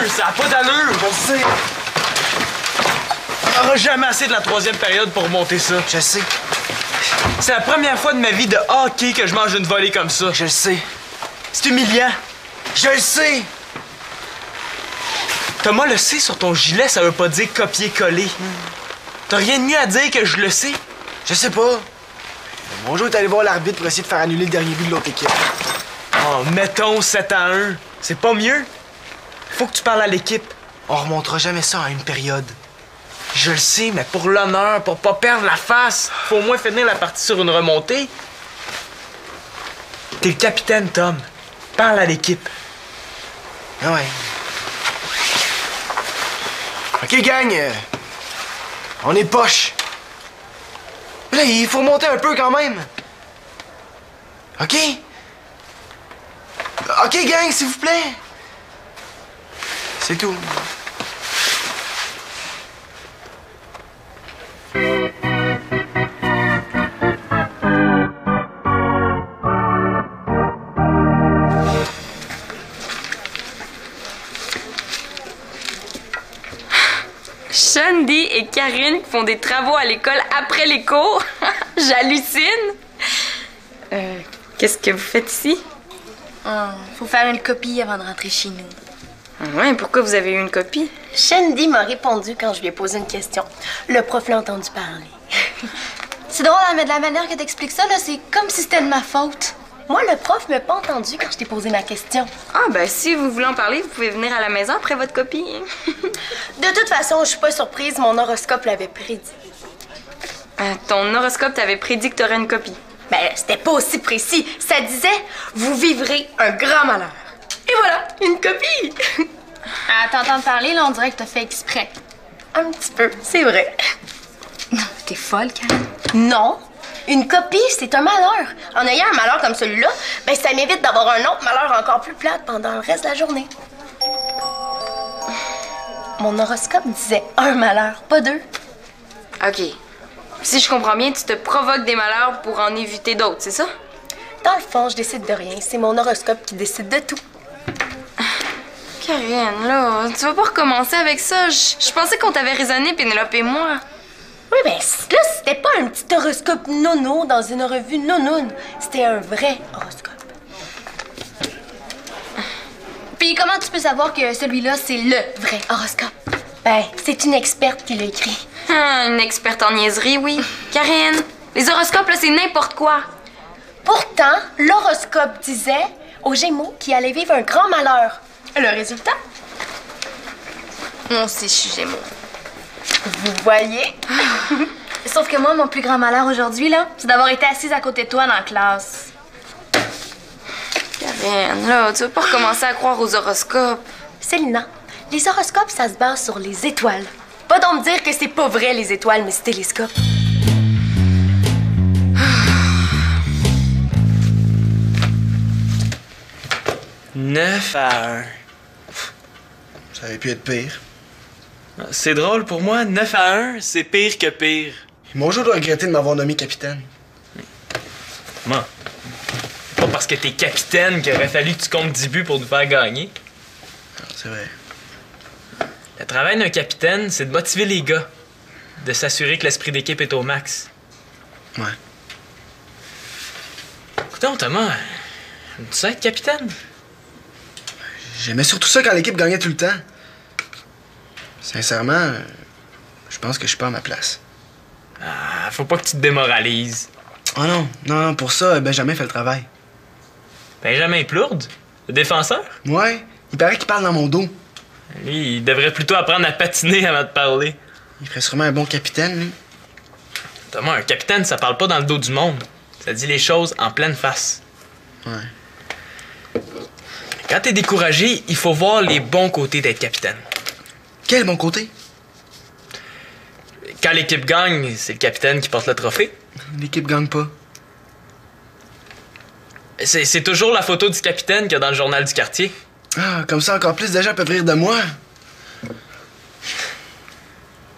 Ça a pas d'allure! Je sais. On n'aura jamais assez de la troisième période pour monter ça. Je sais. C'est la première fois de ma vie de hockey que je mange une volée comme ça. Je le sais. C'est humiliant. Je le sais. Thomas, le C sur ton gilet, ça veut pas dire copier-coller. T'as rien de mieux à dire que je le sais? Je sais pas. Mon jour est allé voir l'arbitre pour essayer de faire annuler le dernier but de l'autre équipe. Oh, mettons 7-1. C'est pas mieux? Faut que tu parles à l'équipe. On remontera jamais ça à une période. Je le sais, mais pour l'honneur, pour pas perdre la face, faut au moins finir la partie sur une remontée. T'es le capitaine, Tom. Parle à l'équipe. Ah ouais. OK, gang. On est poche. Là, il faut monter un peu quand même. OK? OK, gang, s'il vous plaît. C'est tout. Shandy et Karine qui font des travaux à l'école après les cours. J'hallucine. Qu'est-ce que vous faites ici? Faut faire une copie avant de rentrer chez nous. Ouais, pourquoi vous avez eu une copie? Shandy m'a répondu quand je lui ai posé une question. Le prof l'a entendu parler. C'est drôle, hein, mais de la manière que t'expliques ça, là, c'est comme si c'était de ma faute. Moi, le prof m'a pas entendu quand je t'ai posé ma question. Ah, ben si vous voulez en parler, vous pouvez venir à la maison après votre copie. De toute façon, je suis pas surprise, mon horoscope l'avait prédit. Ton horoscope t'avait prédit que t'aurais une copie. Ben, c'était pas aussi précis. Ça disait « Vous vivrez un grand malheur ». Et voilà, une copie! À t'entendre parler, là, on dirait que t'as fait exprès. Un petit peu, c'est vrai. T'es folle, Karen. Non, une copie, c'est un malheur. En ayant un malheur comme celui-là, ben ça m'évite d'avoir un autre malheur encore plus plate pendant le reste de la journée. Mon horoscope disait un malheur, pas deux. OK. Si je comprends bien, tu te provoques des malheurs pour en éviter d'autres, c'est ça? Dans le fond, je décide de rien. C'est mon horoscope qui décide de tout. Karine, là, tu vas pas recommencer avec ça. Je pensais qu'on t'avait raisonné, Pénélope et moi. Oui, ben là, c'était pas un petit horoscope nono dans une revue nonoune. C'était un vrai horoscope. Puis comment tu peux savoir que celui-là, c'est le vrai horoscope? Ben, c'est une experte qui l'a écrit. Une experte en niaiserie, oui. Karine, les horoscopes, là, c'est n'importe quoi. Pourtant, l'horoscope disait aux Gémeaux qu'ils allaient vivre un grand malheur. Le résultat? Moi aussi, je suis Gémeaux. Vous voyez? Sauf que moi, mon plus grand malheur aujourd'hui, là, c'est d'avoir été assise à côté de toi dans la classe. Karine, là, tu vas pas recommencer à croire aux horoscopes. Célina, les horoscopes, ça se base sur les étoiles. Pas donc me dire que c'est pas vrai, les étoiles, mais c'est télescope. « 9 à 1. Ça aurait pu être pire. C'est drôle pour moi, 9 à 1, c'est pire que pire. Mon jour doit regretter de m'avoir nommé capitaine. Moi, pas parce que t'es capitaine qu'il aurait fallu que tu comptes 10 buts pour nous faire gagner. C'est vrai. Le travail d'un capitaine, c'est de motiver les gars, de s'assurer que l'esprit d'équipe est au max. Ouais. Écoute, Thomas, tu sais être capitaine? J'aimais surtout ça quand l'équipe gagnait tout le temps. Sincèrement, je pense que je suis pas à ma place. Ah, faut pas que tu te démoralises. Oh non, non, pour ça, Benjamin fait le travail. Benjamin Plourde, le défenseur? Ouais, il paraît qu'il parle dans mon dos. Lui, il devrait plutôt apprendre à patiner avant de parler. Il ferait sûrement un bon capitaine, lui. Thomas, un capitaine, ça parle pas dans le dos du monde. Ça dit les choses en pleine face. Ouais. Quand t'es découragé, il faut voir les bons côtés d'être capitaine. Quel bon côté? Quand l'équipe gagne, c'est le capitaine qui porte le trophée. L'équipe gagne pas. C'est toujours la photo du capitaine qu'il y a dans le journal du quartier. Ah, comme ça, encore plus de gens peuvent rire de moi.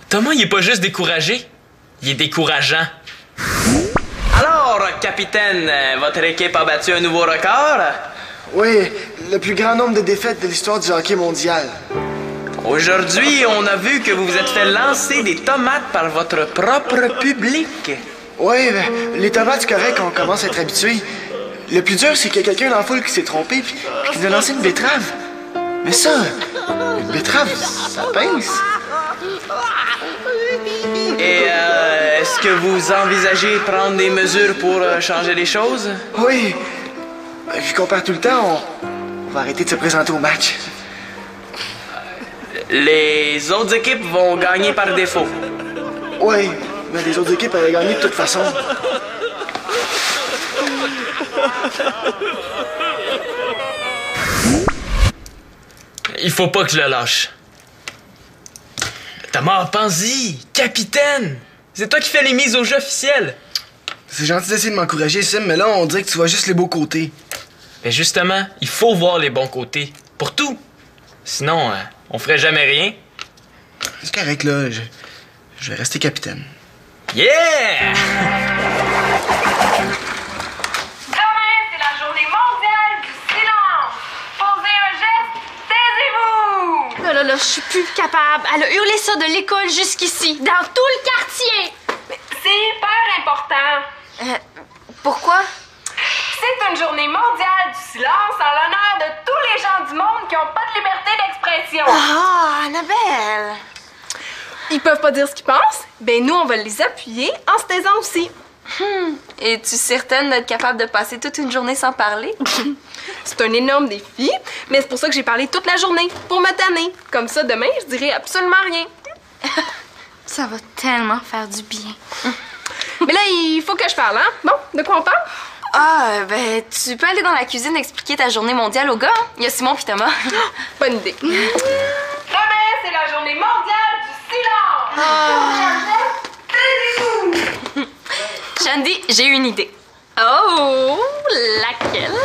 Thomas, il est pas juste découragé, il est décourageant. Alors, capitaine, votre équipe a battu un nouveau record? Oui, le plus grand nombre de défaites de l'histoire du hockey mondial. Aujourd'hui, on a vu que vous vous êtes fait lancer des tomates par votre propre public. Oui, ben, les tomates, c'est correct, on commence à être habitué. Le plus dur, c'est qu'il y a quelqu'un dans la foule qui s'est trompé puis qui nous a lancé une betterave. Mais ça, une betterave, ça pince. Et est-ce que vous envisagez de prendre des mesures pour changer les choses? Oui. Vu qu'on perd tout le temps, on va arrêter de se présenter au match. Les autres équipes vont gagner par défaut. Oui, mais les autres équipes allaient gagner de toute façon. Il faut pas que je le lâche. Thomas, pense-y, capitaine! C'est toi qui fais les mises au jeu officielles. C'est gentil d'essayer de m'encourager, Sim, mais là, on dirait que tu vois juste les beaux côtés. Mais justement, il faut voir les bons côtés. Pour tout. Sinon, on ferait jamais rien. C'est correct, là. Je vais rester capitaine. Yeah! Demain, c'est la journée mondiale du silence. Posez un geste, taisez-vous. Là, je suis plus capable. Elle a hurlé ça de l'école jusqu'ici, dans tout le quartier. C'est hyper important. Pourquoi? C'est une journée mondiale du silence en l'honneur de tous les gens du monde qui n'ont pas de liberté d'expression. Ah, Annabelle! Ils peuvent pas dire ce qu'ils pensent? Ben nous, on va les appuyer en se taisant aussi. Es-tu certaine d'être capable de passer toute une journée sans parler? C'est un énorme défi, mais c'est pour ça que j'ai parlé toute la journée, pour me tanner. Comme ça, demain, je dirai absolument rien. Ça va tellement faire du bien. Mais là, il faut que je parle, hein? Bon, de quoi on parle? Ah, ben, tu peux aller dans la cuisine expliquer ta journée mondiale aux gars. Hein? Il y a Simon puis Thomas. Bonne idée. Demain, c'est la journée mondiale du silence. Shandy, j'ai une idée. Oh, laquelle?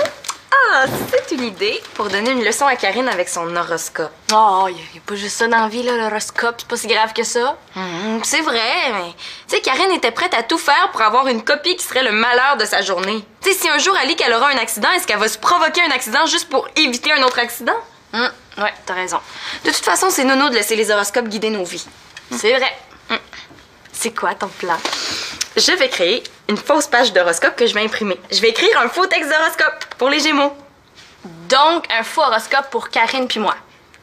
Ah, c'est une idée pour donner une leçon à Karine avec son horoscope. Oh, y a pas juste ça dans la vie, là, l'horoscope. C'est pas si grave que ça. C'est vrai, mais tu sais, Karine était prête à tout faire pour avoir une copie qui serait le malheur de sa journée. Tu sais, si un jour elle lit qu'elle aura un accident, est-ce qu'elle va se provoquer un accident juste pour éviter un autre accident? Ouais, t'as raison. De toute façon, c'est nono de laisser les horoscopes guider nos vies. C'est vrai. C'est quoi ton plan? Je vais créer une fausse page d'horoscope que je vais imprimer. Je vais écrire un faux texte d'horoscope pour les Gémeaux. Donc, un faux horoscope pour Karine puis moi.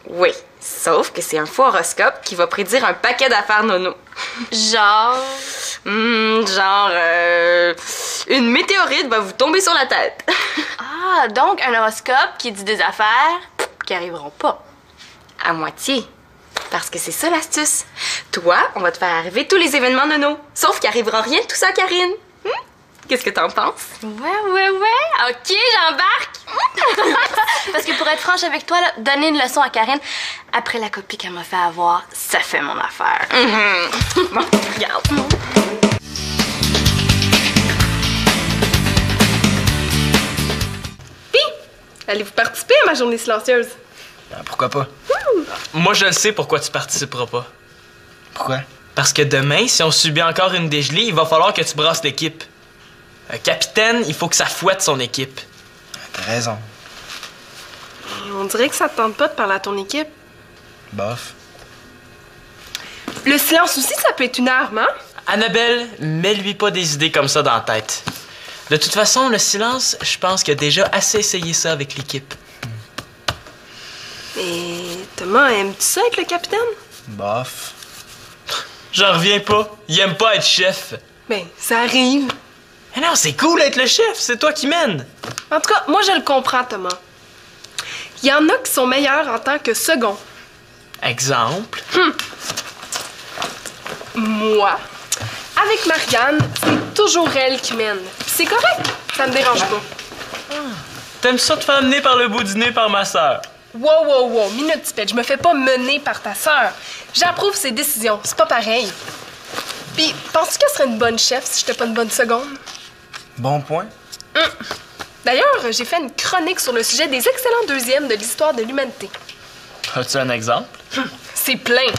Oui, sauf que c'est un faux horoscope qui va prédire un paquet d'affaires nono. Genre... une météorite va vous tomber sur la tête. Ah, donc un horoscope qui dit des affaires qui arriveront pas. À moitié. Parce que c'est ça l'astuce. Toi, on va te faire arriver tous les événements nono. Sauf qu'il arrivera rien de tout ça à Karine. Qu'est-ce que t'en penses? Ouais. OK, j'embarque. Parce que pour être franche avec toi, là, donner une leçon à Karine, après la copie qu'elle m'a fait avoir, ça fait mon affaire. Bon, regarde. Allez-vous participer à ma journée silencieuse? Pourquoi pas? Moi, je le sais pourquoi tu participeras pas. Pourquoi? Parce que demain, si on subit encore une dégelée, il va falloir que tu brasses l'équipe. Un capitaine, il faut que ça fouette son équipe. T'as raison. On dirait que ça te tente pas de parler à ton équipe. Bof. Le silence aussi, ça peut être une arme, hein? Annabelle, mets-lui pas des idées comme ça dans la tête. De toute façon, le silence, je pense qu'il a déjà assez essayé ça avec l'équipe. Et Thomas, aimes-tu ça être le capitaine? Bof. J'en reviens pas. Il aime pas être chef. Ben, ça arrive. Mais non, c'est cool d'être le chef. C'est toi qui mènes. En tout cas, moi, je le comprends, Thomas. Il y en a qui sont meilleurs en tant que second. Exemple. Moi, avec Marianne, c'est toujours elle qui mène. Puis c'est correct, ça me dérange pas. T'aimes ça te faire amener par le bout du nez par ma sœur? Wow, minute, Tipette, je me fais pas mener par ta sœur. J'approuve ses décisions, c'est pas pareil. Puis, penses-tu qu'elle serait une bonne chef si j'étais pas une bonne seconde? Bon point. D'ailleurs, j'ai fait une chronique sur le sujet des excellents deuxièmes de l'histoire de l'humanité. As-tu un exemple? C'est plein.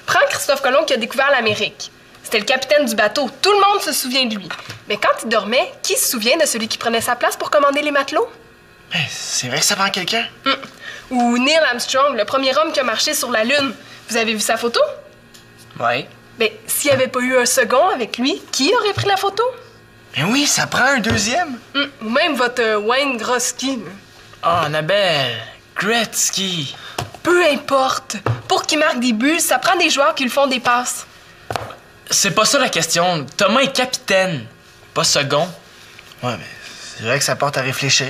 Prends Christophe Colomb qui a découvert l'Amérique. C'était le capitaine du bateau. Tout le monde se souvient de lui. Mais quand il dormait, qui se souvient de celui qui prenait sa place pour commander les matelots? Mais c'est vrai que ça prend quelqu'un. Ou Neil Armstrong, le premier homme qui a marché sur la Lune. Vous avez vu sa photo? Ouais. Mais s'il n'y avait pas eu un second avec lui, qui aurait pris la photo? Mais oui, ça prend un deuxième. Ou même votre Wayne Gretzky. Oh, Annabelle. Gretzky. Peu importe. Pour qu'il marque des buts, ça prend des joueurs qui lui font des passes. C'est pas ça la question. Thomas est capitaine, pas second. Ouais, mais c'est vrai que ça porte à réfléchir.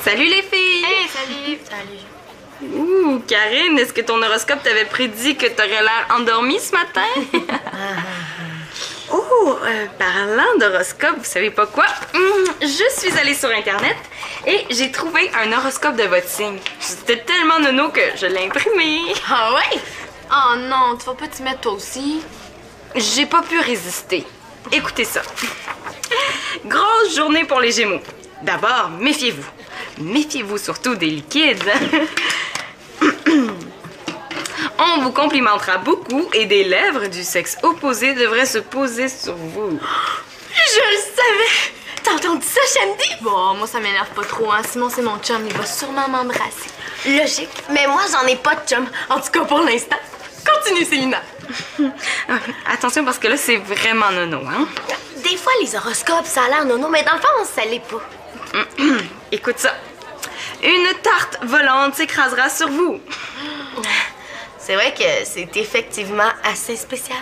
Salut les filles! Hey, salut! Salut! Ouh, Karine, est-ce que ton horoscope t'avait prédit que t'aurais l'air endormie ce matin? Oh, parlant d'horoscope, vous savez pas quoi? Je suis allée sur Internet et j'ai trouvé un horoscope de votre signe. C'était tellement nono que je l'ai imprimé. Ah ouais? Oh non, tu vas pas t'y mettre toi aussi? J'ai pas pu résister. Écoutez ça. Grosse journée pour les Gémeaux. D'abord, méfiez-vous. Méfiez-vous surtout des liquides. On vous complimentera beaucoup et des lèvres du sexe opposé devraient se poser sur vous. Je le savais! T'as entendu ça, Shandy? Bon, moi, ça m'énerve pas trop, hein. Simon, c'est mon chum, il va sûrement m'embrasser. Logique. Mais moi, j'en ai pas de chum. En tout cas, pour l'instant. Continue, Célina. Attention parce que là, c'est vraiment nono, hein? Des fois, les horoscopes, ça a l'air nono, mais dans le fond, ça l'est pas. Écoute ça. Une tarte volante s'écrasera sur vous. C'est vrai que c'est effectivement assez spécial.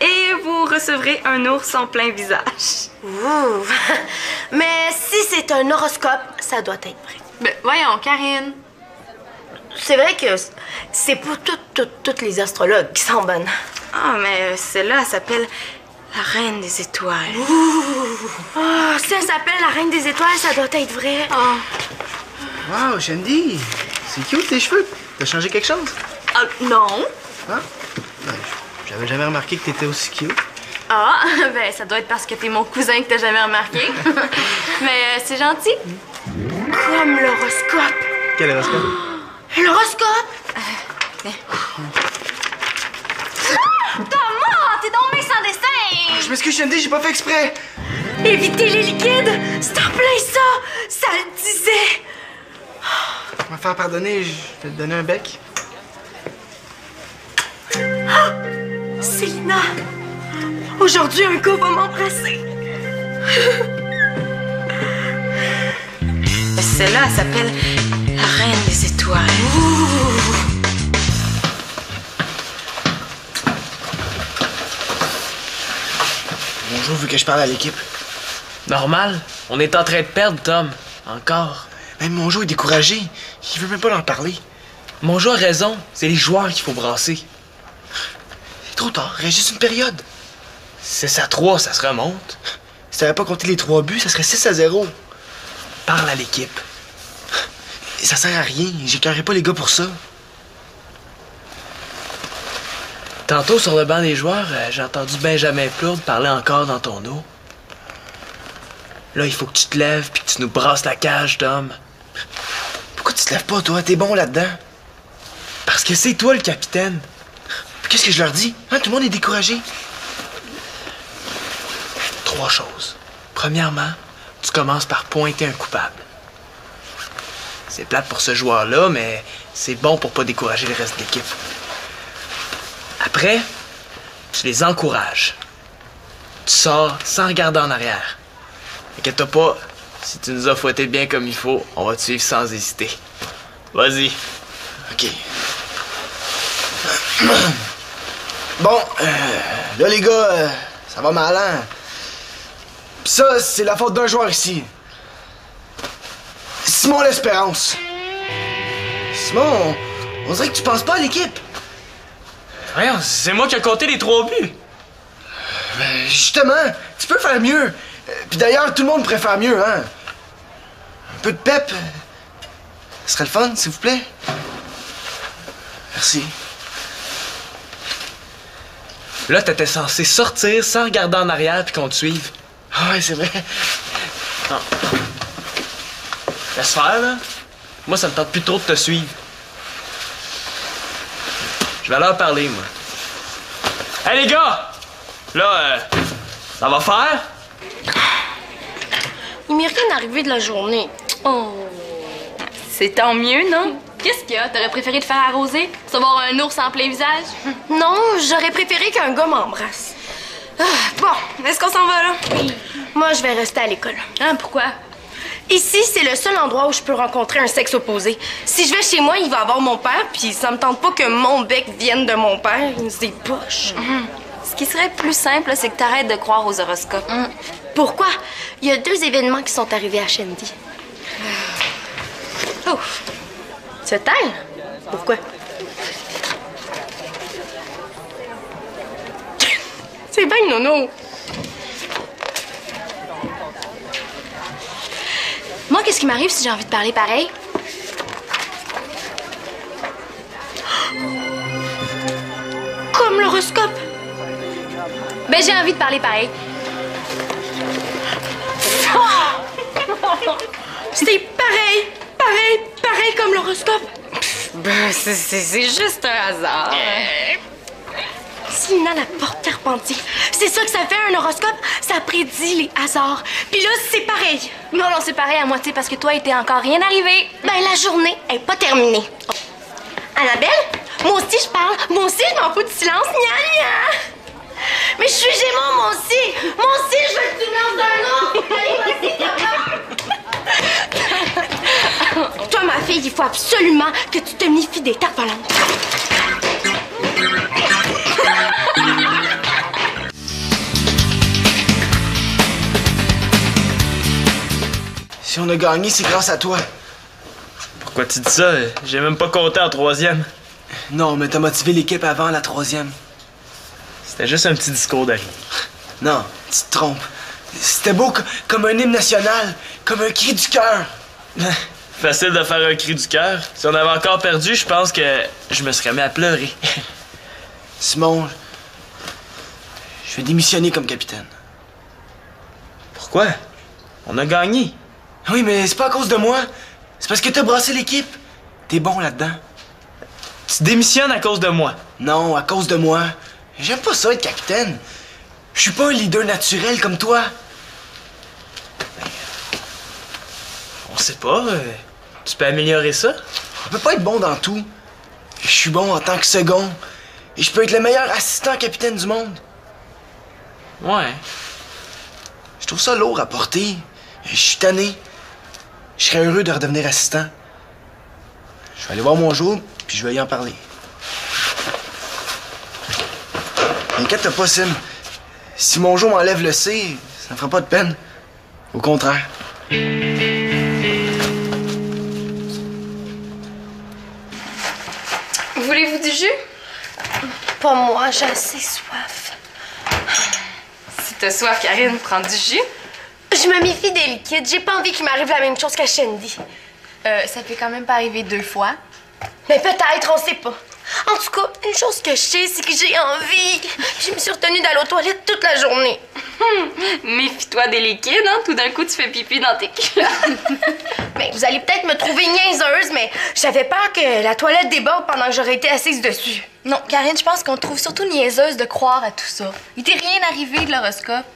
Et vous recevrez un ours en plein visage. Ouh. Mais si c'est un horoscope, ça doit être vrai. Ben, voyons, Karine. C'est vrai que c'est pas toutes les astrologues qui sont bonnes. Ah, mais celle-là, elle s'appelle la Reine des Étoiles. Oh, si elle s'appelle la Reine des Étoiles, ça doit être vrai. Wow, Shandy, c'est cute tes cheveux. T'as changé quelque chose? Ah, non. Hein? Ben, j'avais jamais remarqué que t'étais aussi cute. Ah, ben, ça doit être parce que t'es mon cousin que t'as jamais remarqué. Mais c'est gentil. Comme l'horoscope. Quel horoscope? L'horoscope? Thomas, t'es donc bien sans destin! Je m'excuse, Shandy, j'ai pas fait exprès. Éviter les liquides, c'est en plein ça. Ça le disait. On va me faire pardonner, je vais te donner un bec. Célina, aujourd'hui, un gars va m'embrasser. Celle-là, elle s'appelle la Reine des Étoiles. Bonjour, vu que je parle à l'équipe. Normal. On est en train de perdre, Tom. Encore. Même Monjo est découragé. Il veut même pas en parler. Monjo a raison. C'est les joueurs qu'il faut brasser. C'est trop tard, il reste juste une période. 6-3, ça se remonte. Si t'avais pas compté les 3 buts, ça serait 6-0. Parle à l'équipe. Et ça sert à rien, j'écœurerai pas les gars pour ça. Tantôt, sur le banc des joueurs, j'ai entendu Benjamin Plourde parler encore dans ton eau. Là, il faut que tu te lèves puis que tu nous brasses la cage, Tom. Pourquoi tu te lèves pas, toi? T'es bon là-dedans. Parce que c'est toi le capitaine. Puis qu'est-ce que je leur dis? Hein, tout le monde est découragé. 3 choses. Premièrement, tu commences par pointer un coupable. C'est plate pour ce joueur-là, mais c'est bon pour pas décourager le reste de l'équipe. Après, tu les encourages. Tu sors sans regarder en arrière. Inquiète-toi pas, si tu nous as fouetté bien comme il faut, on va te suivre sans hésiter. Vas-y. OK. Bon, là, les gars, ça va mal, hein? Pis ça, c'est la faute d'un joueur ici. Simon L'Espérance. Simon, on dirait que tu penses pas à l'équipe. Voyons, c'est moi qui ai compté les 3 buts. Ben, justement, tu peux faire mieux. Puis d'ailleurs, tout le monde pourrait faire mieux, hein? Un peu de pep. Ce serait le fun, s'il vous plaît. Merci. Là, t'étais censé sortir sans regarder en arrière puis qu'on te suive. Ah ouais, c'est vrai. Non. Laisse faire, là. Moi, ça me tente plus trop de te suivre. Je vais leur parler, moi. Hey, les gars! Là, ça va faire? Il m'est rien arrivé de la journée. Oh. C'est tant mieux, non? Qu'est-ce qu'il y a? T'aurais préféré te faire arroser? Savoir un ours en plein visage? Non, j'aurais préféré qu'un gars m'embrasse. Ah, bon, est-ce qu'on s'en va, là? Oui. Moi, je vais rester à l'école. Hein, pourquoi? Ici, c'est le seul endroit où je peux rencontrer un sexe opposé. Si je vais chez moi, il va avoir mon père, puis ça me tente pas que mon bec vienne de mon père. C'est poche. Ce qui serait plus simple, c'est que t'arrêtes de croire aux horoscopes. Pourquoi? Il y a 2 événements qui sont arrivés à Shandy. Oh! Se taire? Pourquoi? C'est bien, Nono. Moi, qu'est-ce qui m'arrive si j'ai envie de parler pareil? Comme l'horoscope. Ben, j'ai envie de parler pareil. C'est pareil comme l'horoscope. Ben, c'est juste un hasard. S'il a la porte Carpentier, c'est ça que ça fait un horoscope? Ça prédit les hasards. Puis là, c'est pareil. Non, c'est pareil à moitié parce que toi, il t'est encore rien arrivé. Ben, la journée est pas terminée. Annabelle, moi aussi je parle. Moi aussi je m'en fous du silence. Nya, nya. Mais je suis Gémeaux, moi aussi. Moi aussi, je veux que tu me lances d'un autre. Allez, vas-y, toi, ma fille, il faut absolument que tu te méfies des tapes volantes. Si on a gagné, c'est grâce à toi. Pourquoi tu dis ça? J'ai même pas compté en 3e. Non, mais t'as motivé l'équipe avant la 3e. C'était juste un petit discours d'ami. Non, tu te trompes. C'était beau comme un hymne national, comme un cri du cœur. Facile de faire un cri du cœur. Si on avait encore perdu, je pense que je me serais mis à pleurer. Simon, je vais démissionner comme capitaine. Pourquoi? On a gagné. Oui, mais c'est pas à cause de moi. C'est parce que t'as brassé l'équipe. T'es bon là-dedans. Tu démissionnes à cause de moi. Non, à cause de moi. J'aime pas ça être capitaine. Je suis pas un leader naturel comme toi. On sait pas. Tu peux améliorer ça? On peut pas être bon dans tout. Je suis bon en tant que second. Et je peux être le meilleur assistant capitaine du monde. Ouais. Je trouve ça lourd à porter. Je suis tanné. Je serais heureux de redevenir assistant. Je vais aller voir mon jour, puis je vais y en parler. Inquiète-toi pas, Sim. Si mon jour m'enlève le C, ça me fera pas de peine. Au contraire. Voulez-vous du jus? Pas moi, j'ai assez soif. Si t'as soif, Karine, prends du jus. Je me méfie des liquides. J'ai pas envie qu'il m'arrive la même chose qu'à Shandy. Ça peut quand même pas arriver 2 fois. Mais peut-être, on sait pas. En tout cas, une chose que je sais, c'est que j'ai envie. Je me suis retenue d'aller aux toilettes toute la journée. Méfie-toi des liquides, hein? Tout d'un coup, tu fais pipi dans tes culottes. Mais vous allez peut-être me trouver niaiseuse, mais j'avais peur que la toilette déborde pendant que j'aurais été assise dessus. Non, Karine, je pense qu'on te trouve surtout niaiseuse de croire à tout ça. Il t'est rien arrivé de l'horoscope.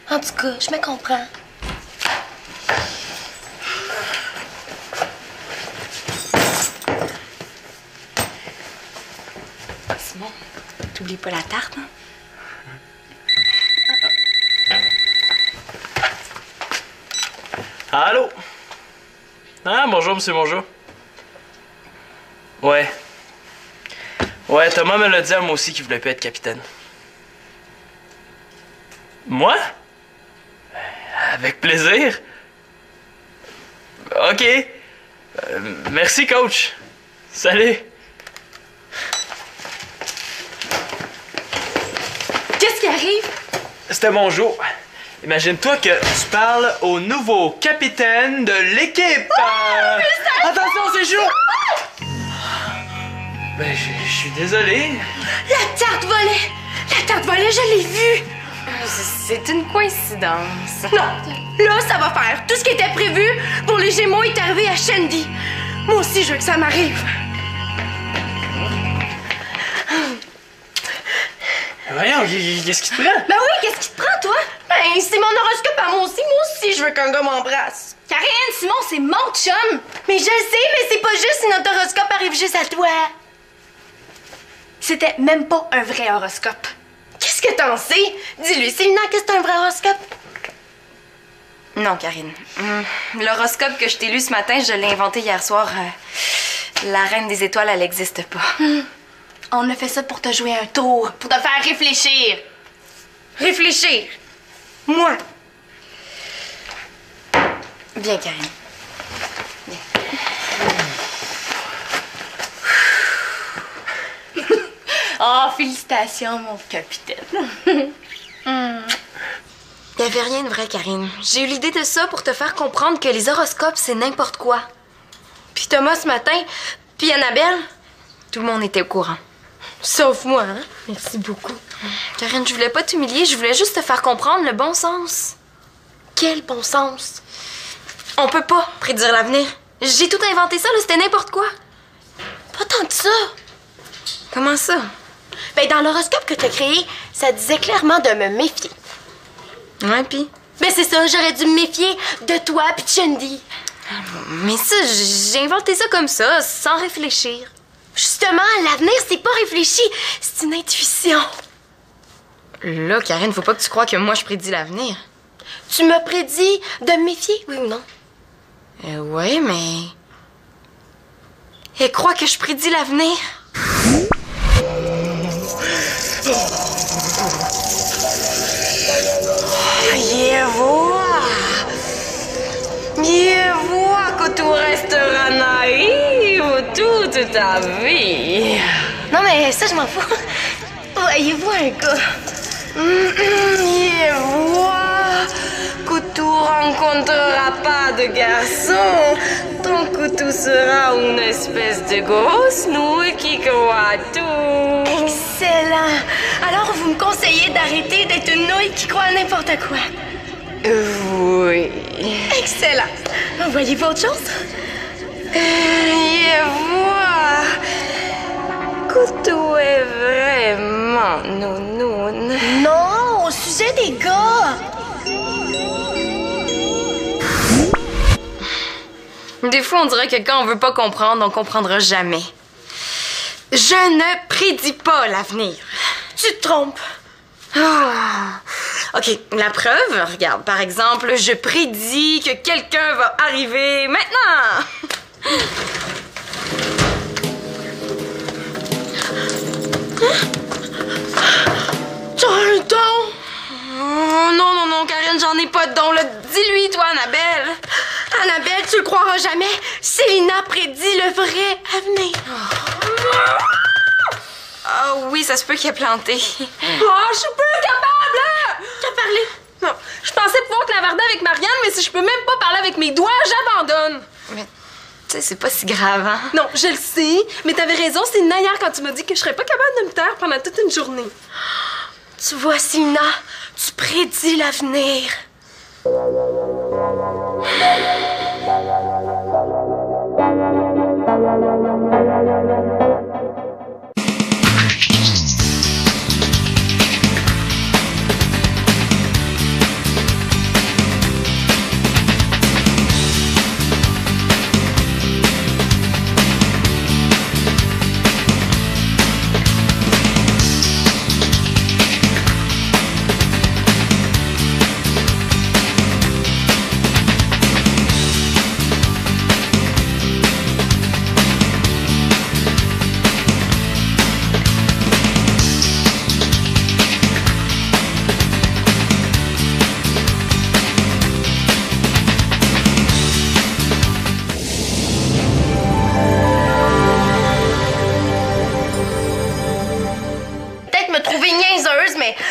En tout cas, je me comprends. Simon, t'oublies pas la tarte, hein? Allô? Ah, bonjour, monsieur, bonjour. Ouais. Ouais, Thomas me l'a dit à moi aussi qu'il voulait pas être capitaine. Moi? Avec plaisir. OK. Merci, coach. Salut. Qu'est-ce qui arrive? C'était mon jour. Imagine-toi que tu parles au nouveau capitaine de l'équipe. Attention, c'est chaud! Ben, je suis désolé. La tarte volée! La tarte volée, je l'ai vue! C'est une coïncidence. Non! Là, ça va faire. Tout ce qui était prévu pour les Gémeaux est arrivé à Shandy. Moi aussi, je veux que ça m'arrive. Voyons, qu'est-ce qui te prend? Ben oui, qu'est-ce qui te prend, toi? Ben, c'est mon horoscope à moi aussi, je veux qu'un gars m'embrasse. Karine, Simon, c'est mon chum! Mais je le sais, mais c'est pas juste si notre horoscope arrive juste à toi. C'était même pas un vrai horoscope. Qu'est-ce que t'en sais? Dis-lui, Célina, que c'est un vrai horoscope? Non, Karine. L'horoscope que je t'ai lu ce matin, je l'ai inventé hier soir. La reine des étoiles, elle n'existe pas. On a fait ça pour te jouer un tour, pour te faire réfléchir. Réfléchir. Moi. Bien, Karine. Oh, félicitations, mon capitaine. Il n'y avait rien de vrai, Karine. J'ai eu l'idée de ça pour te faire comprendre que les horoscopes, c'est n'importe quoi. Puis Thomas ce matin, puis Annabelle, tout le monde était au courant. Sauf moi, hein? Merci beaucoup. Karine, je voulais pas t'humilier, je voulais juste te faire comprendre le bon sens. Quel bon sens. On peut pas prédire l'avenir. J'ai tout inventé ça, là, c'était n'importe quoi. Pas tant que ça. Comment ça? Ben, dans l'horoscope que t'as créé, ça disait clairement de me méfier. Ouais, pis? Ben, c'est ça, j'aurais dû me méfier de toi pis de Shandy. Mais ça, j'ai inventé ça comme ça, sans réfléchir. Justement, l'avenir, c'est pas réfléchi, c'est une intuition. Là, Karine, faut pas que tu crois que moi, je prédis l'avenir. Tu m'as prédit de me méfier, oui ou non? Ouais, mais... Elle croit que je prédis l'avenir. Que tu resteras naïve toute ta vie. Non, mais ça, je m'en fous. Voyez-vous un gars? Que tu rencontreras pas de garçon tant que tu seras une espèce de grosse nouille qui croit à tout. Excellent. Alors, vous me conseillez d'arrêter d'être une nouille qui croit à n'importe quoi? Oui. Excellent. Voyez-vous autre chose? Que tu es vraiment nounoune. Non, au sujet des gars. Des fois, on dirait que quand on veut pas comprendre, on comprendra jamais. Je ne prédis pas l'avenir. Tu te trompes. OK, la preuve, regarde, par exemple, je prédis que quelqu'un va arriver maintenant. Tu as un don? Oh, non, Karine, j'en ai pas de don, là. Dis-lui, toi, Annabelle. Annabelle, tu le croiras jamais. Célina prédit le vrai avenir. Ah oui, ça se peut qu'il ait planté. Oh, je suis plus capable! T'as parlé? Non, je pensais pouvoir clavarder avec Marianne, mais si je peux même pas parler avec mes doigts, j'abandonne. Mais, tu sais, c'est pas si grave, hein? Non, je le sais, mais t'avais raison, c'est hier quand tu m'as dit que je serais pas capable de me taire pendant toute une journée. Tu vois, Célina, tu prédis l'avenir.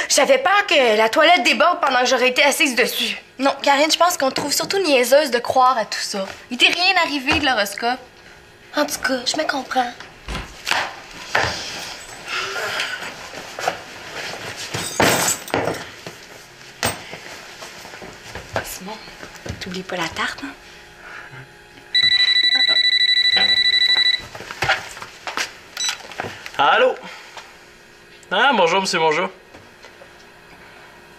J'avais peur que la toilette déborde pendant que j'aurais été assise dessus. Non, Karine, je pense qu'on te trouve surtout niaiseuse de croire à tout ça. Il t'est rien arrivé de l'horoscope. En tout cas, je me comprends. Oublie pas la tarte, hein? Allô? Ah, bonjour, monsieur, bonjour.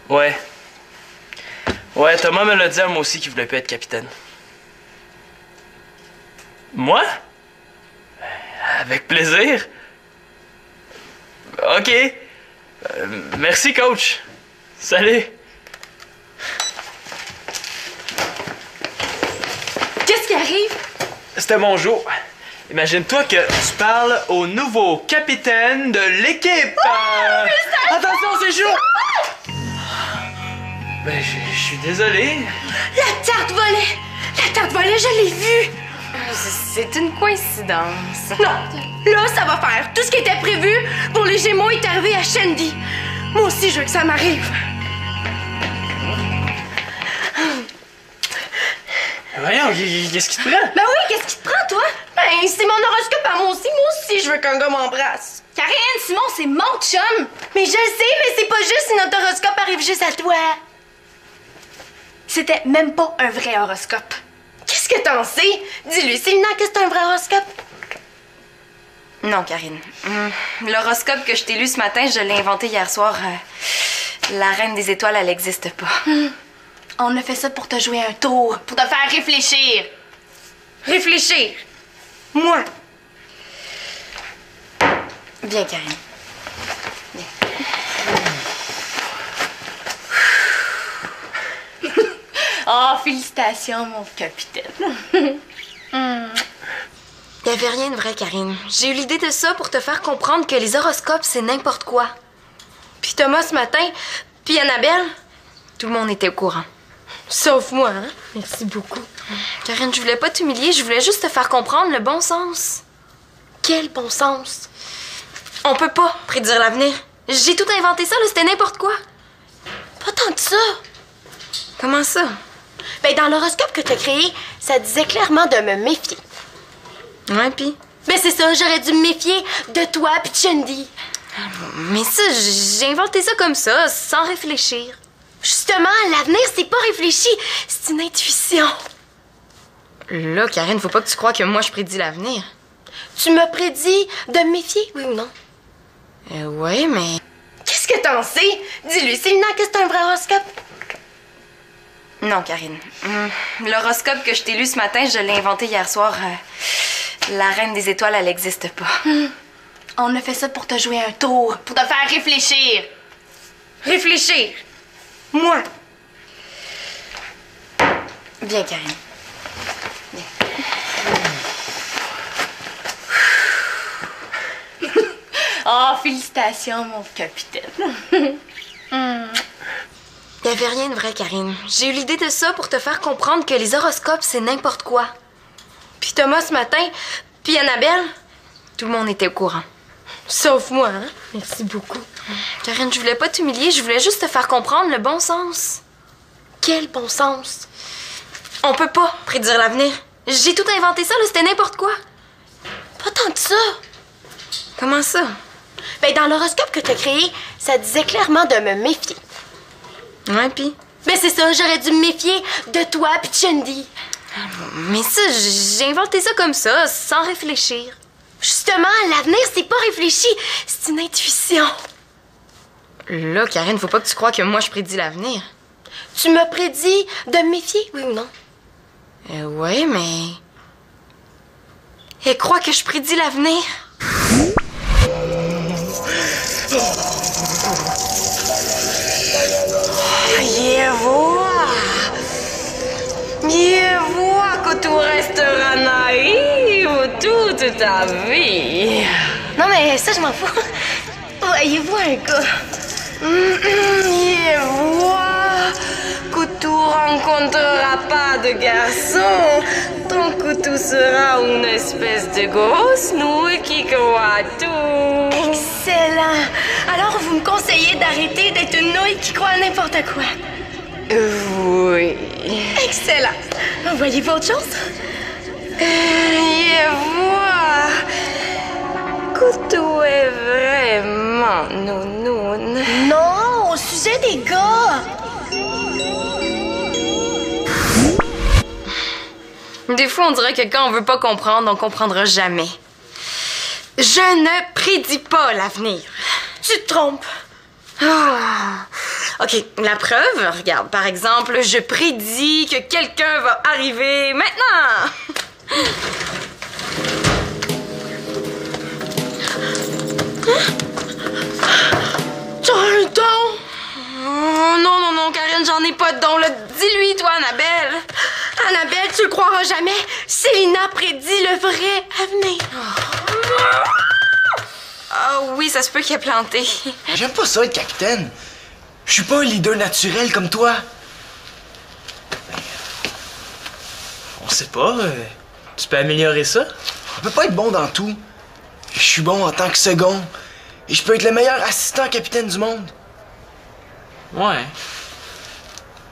Ouais. Ouais, Thomas me l'a dit à moi aussi qu'il voulait pas être capitaine. Moi? Avec plaisir. OK. Merci, coach. Salut. Qu'est-ce qui arrive? C'était mon jour. Imagine-toi que tu parles au nouveau capitaine de l'équipe. Attention, c'est chaud! Ben, je suis désolé. La tarte volée! La tarte volée, je l'ai vue! C'est une coïncidence. Non! Là, ça va faire. Tout ce qui était prévu pour les Gémeaux est arrivé à Shandy. Moi aussi, je veux que ça m'arrive. Voyons, qu'est-ce qui te prend? Ben oui, qu'est-ce qui te prend, toi? Ben, c'est mon horoscope à moi aussi, je veux qu'un gars m'embrasse. Karine, Simon, c'est mon chum! Mais je le sais, mais c'est pas juste si notre horoscope arrive juste à toi. C'était même pas un vrai horoscope. Qu'est-ce que t'en sais? Dis-lui, Célina, que c'est un vrai horoscope? Non, Karine. L'horoscope que je t'ai lu ce matin, je l'ai inventé hier soir. La reine des étoiles, elle n'existe pas. On a fait ça pour te jouer un tour, pour te faire réfléchir. Réfléchir. Moi. Viens, Karine. Oh, félicitations, mon capitaine. Y'avait rien de vrai, Karine. J'ai eu l'idée de ça pour te faire comprendre que les horoscopes, c'est n'importe quoi. Puis Thomas ce matin, puis Annabelle, tout le monde était au courant. Sauf moi, hein? Merci beaucoup. Karine, je voulais pas t'humilier, je voulais juste te faire comprendre le bon sens. Quel bon sens. On peut pas prédire l'avenir. J'ai tout inventé ça, là, c'était n'importe quoi. Pas tant que ça. Comment ça? Ben, dans l'horoscope que t'as créé, ça disait clairement de me méfier. Ouais, pis? Ben, c'est ça, j'aurais dû me méfier de toi pis de Shandy. Mais ça, j'ai inventé ça comme ça, sans réfléchir. Justement, l'avenir, c'est pas réfléchi, c'est une intuition. Là, Karine, faut pas que tu crois que moi, je prédis l'avenir. Tu m'as prédit de me méfier, oui ou non? Ouais, mais... Qu'est-ce que t'en sais? Dis-lui, Célina, que c'est un vrai horoscope? Non, Karine. L'horoscope que je t'ai lu ce matin, je l'ai inventé hier soir. La reine des étoiles, elle n'existe pas. On a fait ça pour te jouer un tour, pour te faire réfléchir. Réfléchir. Moi. Viens, Karine. Oh, félicitations, mon capitaine. Y'avait rien de vrai, Karine. J'ai eu l'idée de ça pour te faire comprendre que les horoscopes, c'est n'importe quoi. Puis Thomas ce matin, puis Annabelle, tout le monde était au courant. Sauf moi, hein? Merci beaucoup. Karine, je voulais pas t'humilier, je voulais juste te faire comprendre le bon sens. Quel bon sens. On peut pas prédire l'avenir. J'ai tout inventé ça, là, c'était n'importe quoi. Pas tant que ça. Comment ça? Ben, dans l'horoscope que t'as créé, ça disait clairement de me méfier. Ouais, pis? Ben, c'est ça, j'aurais dû me méfier de toi pis de Shandy. Mais ça, j'ai inventé ça comme ça, sans réfléchir. Justement, l'avenir, c'est pas réfléchi, c'est une intuition. Là, Karine, faut pas que tu crois que moi, je prédis l'avenir. Tu m'as prédit de me méfier, oui ou non? Ouais, mais... Elle croit que je prédis l'avenir. Vois que tu resteras naïve toute ta vie. Non, mais ça, je m'en fous. Voyez-vous un gars. Vois que tu rencontreras pas de garçon tant que tu seras une espèce de grosse nouille qui croit tout. Excellent. Alors, vous me conseillez d'arrêter d'être une nouille qui croit à n'importe quoi? Oui. Excellent. Voyez-vous autre chose? Vois que tu es vraiment nounoune. Non, au sujet des gars. Des fois, on dirait que quand on veut pas comprendre, on comprendra jamais. Je ne prédis pas l'avenir. Tu te trompes. Ah. OK, la preuve, regarde, par exemple, je prédis que quelqu'un va arriver maintenant. Tu as un don. Oh, non, Karine, j'en ai pas de don, là. Dis-lui, toi, Annabelle. Annabelle, tu le croiras jamais. Célina prédit le vrai avenir. Ah oui, ça se peut qu'il ait planté. J'aime pas ça être capitaine. Je suis pas un leader naturel comme toi. On sait pas. Tu peux améliorer ça? On peut pas être bon dans tout. Je suis bon en tant que second. Et je peux être le meilleur assistant capitaine du monde. Ouais.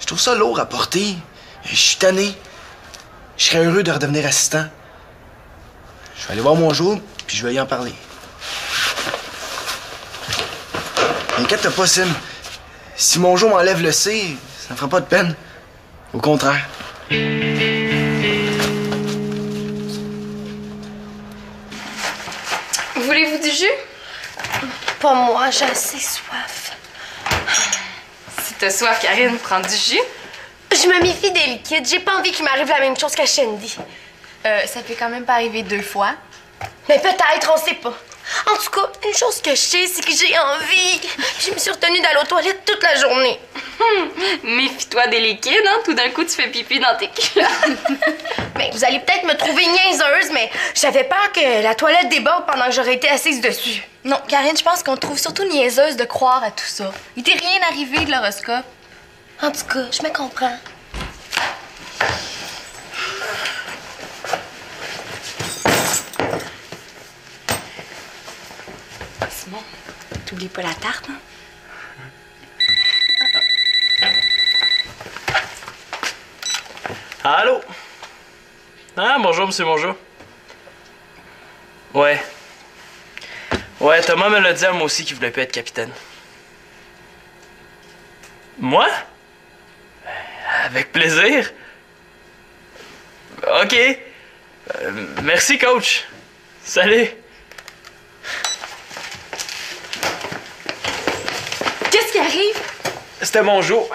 Je trouve ça lourd à porter. Je suis tanné. Je serais heureux de redevenir assistant. Je vais aller voir mon jour, puis je vais y en parler. Inquiète-toi pas, Sim. Si mon jour m'enlève le C, ça me fera pas de peine. Au contraire. Voulez-vous du jus? Pas moi, j'ai assez soif. Si t'as soif, Karine, prends du jus. Je me méfie des liquides. J'ai pas envie qu'il m'arrive la même chose qu'à Shandy. Ça fait quand même pas arriver 2 fois. Mais peut-être, on sait pas. En tout cas, une chose que je sais, c'est que j'ai envie. Je me suis retenue d'aller aux toilettes toute la journée. Méfie-toi des liquides, hein? Tout d'un coup, tu fais pipi dans tes culottes. Ben, vous allez peut-être me trouver niaiseuse, mais j'avais peur que la toilette déborde pendant que j'aurais été assise dessus. Non, Karine, je pense qu'on te trouve surtout niaiseuse de croire à tout ça. Il t'est rien arrivé de l'horoscope. En tout cas, je me comprends. Simon, t'oublies pas la tarte, hein? Allô? Ah, bonjour, monsieur, bonjour. Ouais. Ouais, Thomas me l'a dit à moi aussi qu'il voulait pas être capitaine. Moi? Avec plaisir. OK. Merci, coach. Salut. Qu'est-ce qui arrive? C'était mon jour.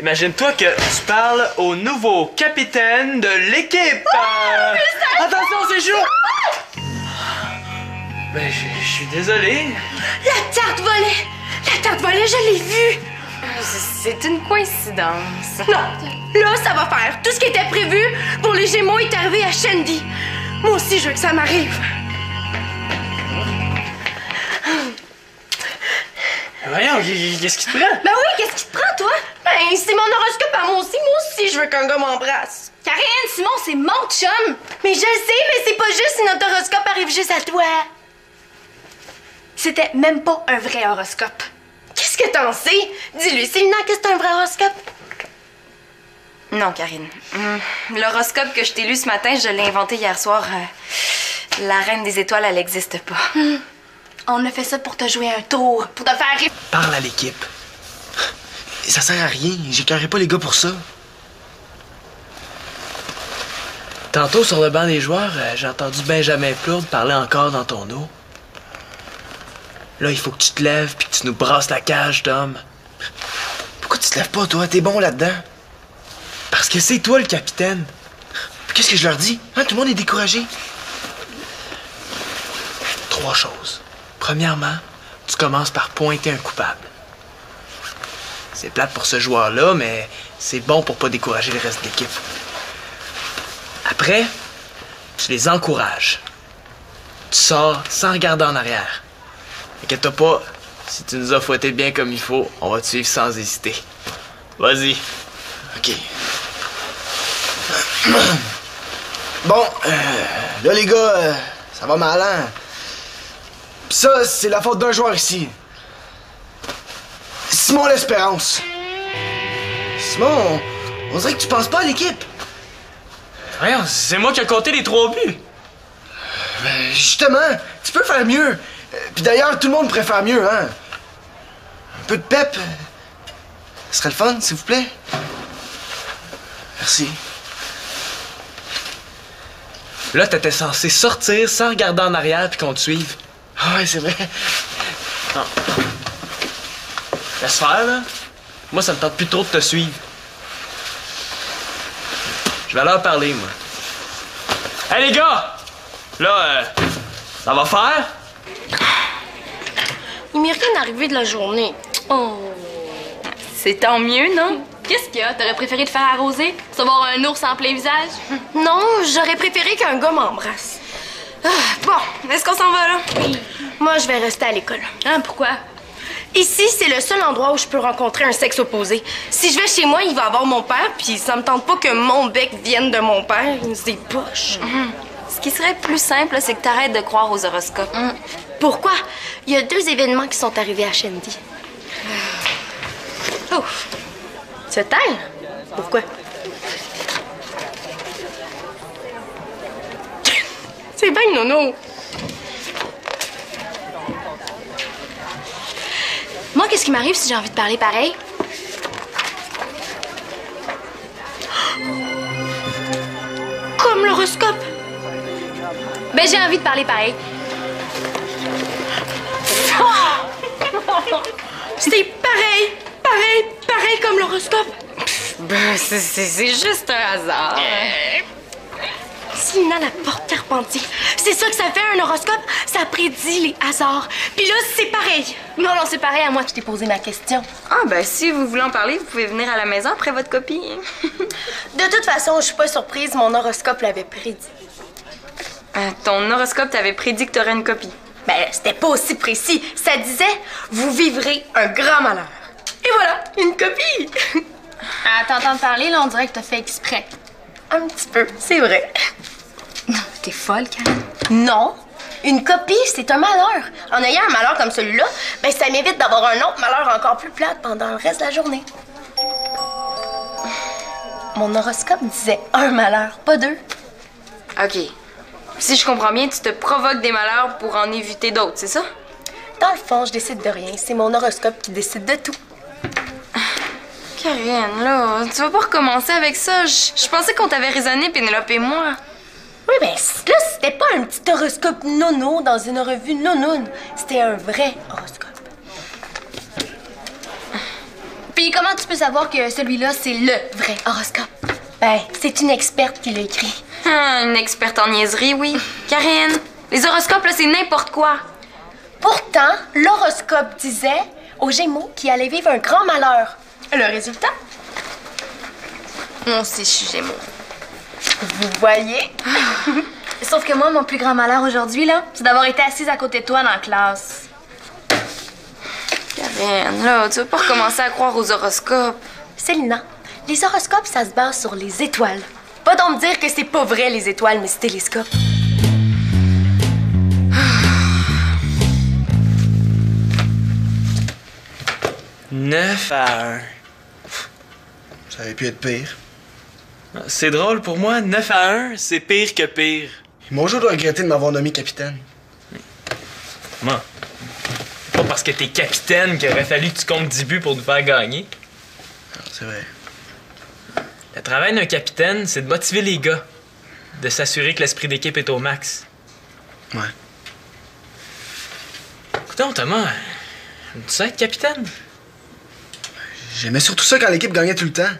Imagine-toi que tu parles au nouveau capitaine de l'équipe. Attention, c'est chaud! Ben, je suis désolé. La tarte volée! La tarte volée, je l'ai vue! C'est une coïncidence. Non! Là, ça va faire. Tout ce qui était prévu pour les Gémeaux est arrivé à Shandy. Moi aussi, je veux que ça m'arrive. Voyons, qu'est-ce qui te prend? Ben oui, qu'est-ce qui te prend, toi? Ben, c'est mon horoscope à moi aussi, je veux qu'un gars m'embrasse. Karine, Simon, c'est mon chum! Mais je le sais, mais c'est pas juste si notre horoscope arrive juste à toi. C'était même pas un vrai horoscope. Qu'est-ce que t'en sais? Dis-lui, Célina, que c'est un vrai horoscope? Non, Karine. L'horoscope que je t'ai lu ce matin, je l'ai inventé hier soir. La reine des étoiles, elle n'existe pas. On a fait ça pour te jouer un tour, pour te faire rire. Parle à l'équipe. Ça sert à rien. J'écœurerai pas les gars pour ça. Tantôt, sur le banc des joueurs, j'ai entendu Benjamin Plourde parler encore dans ton eau. Là, il faut que tu te lèves puis que tu nous brasses la cage, Tom. Pourquoi tu te lèves pas, toi? T'es bon là-dedans. Parce que c'est toi le capitaine. Qu'est-ce que je leur dis? Hein, tout le monde est découragé. 3 choses. Premièrement, tu commences par pointer un coupable. C'est plate pour ce joueur-là, mais c'est bon pour pas décourager le reste de l'équipe. Après, tu les encourages. Tu sors sans regarder en arrière. Inquiète-toi pas, si tu nous as fouetté bien comme il faut, on va te suivre sans hésiter. Vas-y. OK. Bon, là, les gars, ça va mal, hein? Pis ça, c'est la faute d'un joueur ici. Simon l'Espérance. Simon, on dirait que tu penses pas à l'équipe. Voyons, c'est moi qui ai compté les 3 buts. Ben, justement, tu peux faire mieux. Puis d'ailleurs, tout le monde pourrait faire mieux, hein? Un peu de pep. Ce serait le fun, s'il vous plaît. Merci. Là, t'étais censé sortir sans regarder en arrière puis qu'on te suive. Ah ouais, c'est vrai. Non. Laisse faire, là. Moi, ça me tente plus trop de te suivre. Je vais leur parler, moi. Hey, les gars! Là, ça va faire? Il m'est rien arrivé de la journée. Oh. C'est tant mieux, non? Qu'est-ce qu'il y a? T'aurais préféré te faire arroser? Savoir un ours en plein visage? Non, j'aurais préféré qu'un gars m'embrasse. Bon, est-ce qu'on s'en va, là? Moi, je vais rester à l'école. Hein, pourquoi? Ici, c'est le seul endroit où je peux rencontrer un sexe opposé. Si je vais chez moi, il va avoir mon père, puis ça me tente pas que mon bec vienne de mon père. C'est poche. Ce qui serait plus simple, c'est que t'arrêtes de croire aux horoscopes. Pourquoi? Il y a 2 événements qui sont arrivés à Shandy. Ouf! Se taire? Pourquoi? C'est bien, Nono. Moi, qu'est-ce qui m'arrive si j'ai envie de parler pareil? Comme l'horoscope. Ben, j'ai envie de parler pareil. C'est pareil comme l'horoscope. Ben, c'est juste un hasard. Sina, la porte Carpentier. C'est ça que ça fait, un horoscope? Ça prédit les hasards. Puis là, c'est pareil. Non, c'est pareil à moi. Je t'ai posé ma question. Ah, ben, si vous voulez en parler, vous pouvez venir à la maison après votre copie. De toute façon, je suis pas surprise. Mon horoscope l'avait prédit. Ton horoscope t'avait prédit que t'aurais une copie. Ben, c'était pas aussi précis. Ça disait, vous vivrez un grand malheur. Et voilà, une copie. À t'entendre parler, là, on dirait que t'as fait exprès. Un petit peu, c'est vrai. T'es folle, Karen. Non, une copie, c'est un malheur. En ayant un malheur comme celui-là, ben ça m'évite d'avoir un autre malheur encore plus plate pendant le reste de la journée. Mon horoscope disait un malheur, pas 2. OK. Si je comprends bien, tu te provoques des malheurs pour en éviter d'autres, c'est ça? Dans le fond, je décide de rien. C'est mon horoscope qui décide de tout. Karine, là, tu vas pas recommencer avec ça. Je pensais qu'on t'avait raisonné, Pénélope et moi. Oui, ben là, c'était pas un petit horoscope nono dans une revue nonoune. C'était un vrai horoscope. Puis comment tu peux savoir que celui-là, c'est le vrai horoscope? Ben, c'est une experte qui l'a écrit. Une experte en niaiserie, oui. Karine, les horoscopes, là, c'est n'importe quoi. Pourtant, l'horoscope disait aux Gémeaux qu'ils allaient vivre un grand malheur. Le résultat? Moi aussi, je suis Gémeaux. Vous voyez? Sauf que moi, mon plus grand malheur aujourd'hui, là, c'est d'avoir été assise à côté de toi dans la classe. Karine, là, tu veux pas recommencer à croire aux horoscopes? Célina, les horoscopes, ça se base sur les étoiles. Pas donc me dire que c'est pas vrai, les étoiles, mais c'est télescope. 9 à 1. Ça aurait pu être pire. C'est drôle pour moi, 9 à 1, c'est pire que pire. Ils m'ont toujours regretté de m'avoir nommé capitaine. Moi, pas parce que t'es capitaine qu'il aurait fallu que tu comptes 10 buts pour nous faire gagner. Non, c'est vrai. Le travail d'un capitaine, c'est de motiver les gars, de s'assurer que l'esprit d'équipe est au max. Ouais. Écoute, Thomas, tu sais être capitaine? J'aimais surtout ça quand l'équipe gagnait tout le temps.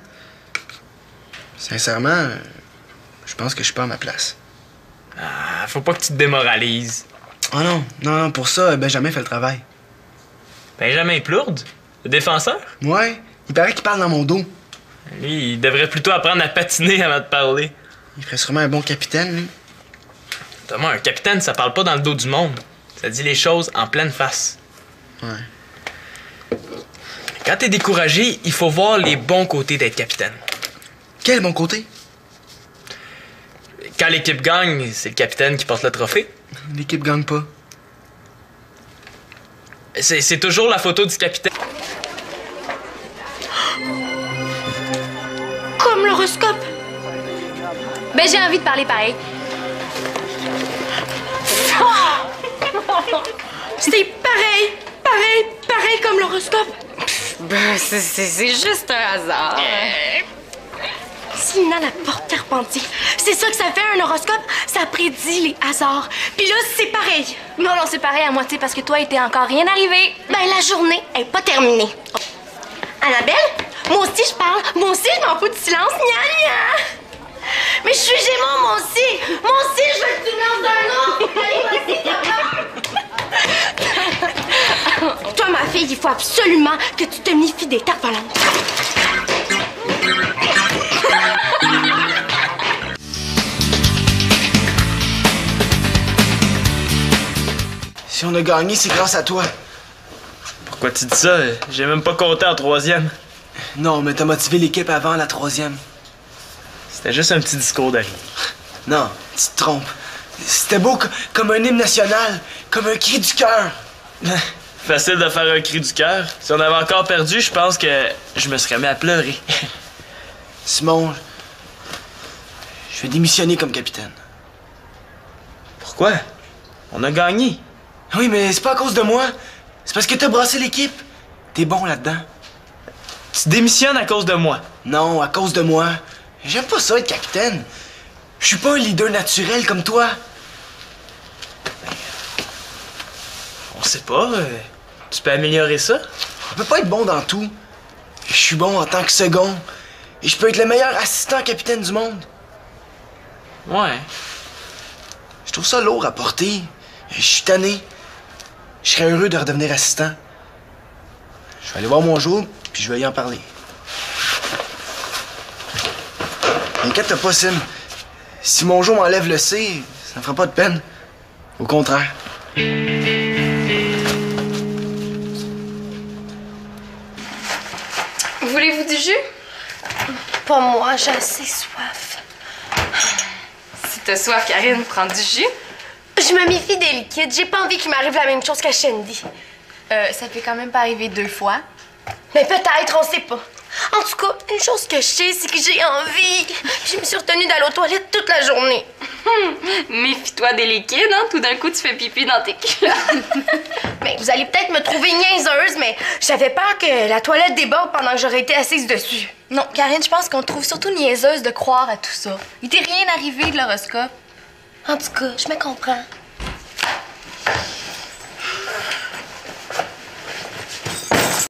Sincèrement, je pense que je suis pas à ma place. Ah, faut pas que tu te démoralises. Oh non, pour ça, Benjamin fait le travail. Benjamin Plourde, le défenseur? Ouais, il paraît qu'il parle dans mon dos. Lui, il devrait plutôt apprendre à patiner avant de parler. Il ferait sûrement un bon capitaine, lui. Thomas, un capitaine, ça parle pas dans le dos du monde. Ça dit les choses en pleine face. Ouais. Quand t'es découragé, il faut voir les bons côtés d'être capitaine. Quel bon côté? Quand l'équipe gagne, c'est le capitaine qui porte le trophée. L'équipe gagne pas. C'est toujours la photo du capitaine. Comme l'horoscope. Ben, j'ai envie de parler pareil. C'est pareil comme l'horoscope. Ben, c'est juste un hasard. Voici Nina la porte Carpentier. C'est ça que ça fait un horoscope? Ça prédit les hasards. Puis là, c'est pareil. Non, c'est pareil à moitié parce que toi, il t'est encore rien arrivé. Ben, la journée est pas terminée. Annabelle, moi aussi, je parle. Moi aussi, je m'en fous du silence. Nia, nia. Mais je suis Gémeaux, moi aussi. Moi aussi, je veux que tu me lances d'un nom. Allez, vas-y, toi, ma fille, il faut absolument que tu te méfies des tapes volantes. Si on a gagné, c'est grâce à toi. Pourquoi tu dis ça? J'ai même pas compté en troisième. Non, mais t'as motivé l'équipe avant la troisième. C'était juste un petit discours d'arrivée. Non, tu te trompes. C'était beau comme un hymne national, comme un cri du cœur. Facile de faire un cri du cœur. Si on avait encore perdu, je pense que je me serais mis à pleurer. Simon, je vais démissionner comme capitaine. Pourquoi? On a gagné. Oui, mais c'est pas à cause de moi. C'est parce que t'as brassé l'équipe. T'es bon là-dedans. Tu démissionnes à cause de moi. Non, à cause de moi. J'aime pas ça être capitaine. Je suis pas un leader naturel comme toi. On sait pas. Tu peux améliorer ça? On peut pas être bon dans tout. Je suis bon en tant que second. Et je peux être le meilleur assistant capitaine du monde. Ouais. Je trouve ça lourd à porter. Je suis tanné. Je serais heureux de redevenir assistant. Je vais aller voir mon jour, puis je vais y en parler. Inquiète-toi pas, Sim. Si mon jour m'enlève le C, ça me fera pas de peine. Au contraire. Voulez-vous du jus? Pas moi, j'ai assez soif. Si t'as soif, Karine, prends du jus. Je me méfie des liquides. J'ai pas envie qu'il m'arrive la même chose qu'à Shandy. Ça fait quand même pas arriver 2 fois. Mais peut-être, on sait pas. En tout cas, une chose que je sais, c'est que j'ai envie. Je me suis retenue d'aller aux toilettes toute la journée. Méfie-toi des liquides, hein? Tout d'un coup, tu fais pipi dans tes culottes. Mais vous allez peut-être me trouver niaiseuse, mais j'avais peur que la toilette déborde pendant que j'aurais été assise dessus. Non, Karine, je pense qu'on te trouve surtout niaiseuse de croire à tout ça. Il t'est rien arrivé de l'horoscope. En tout cas, je me comprends.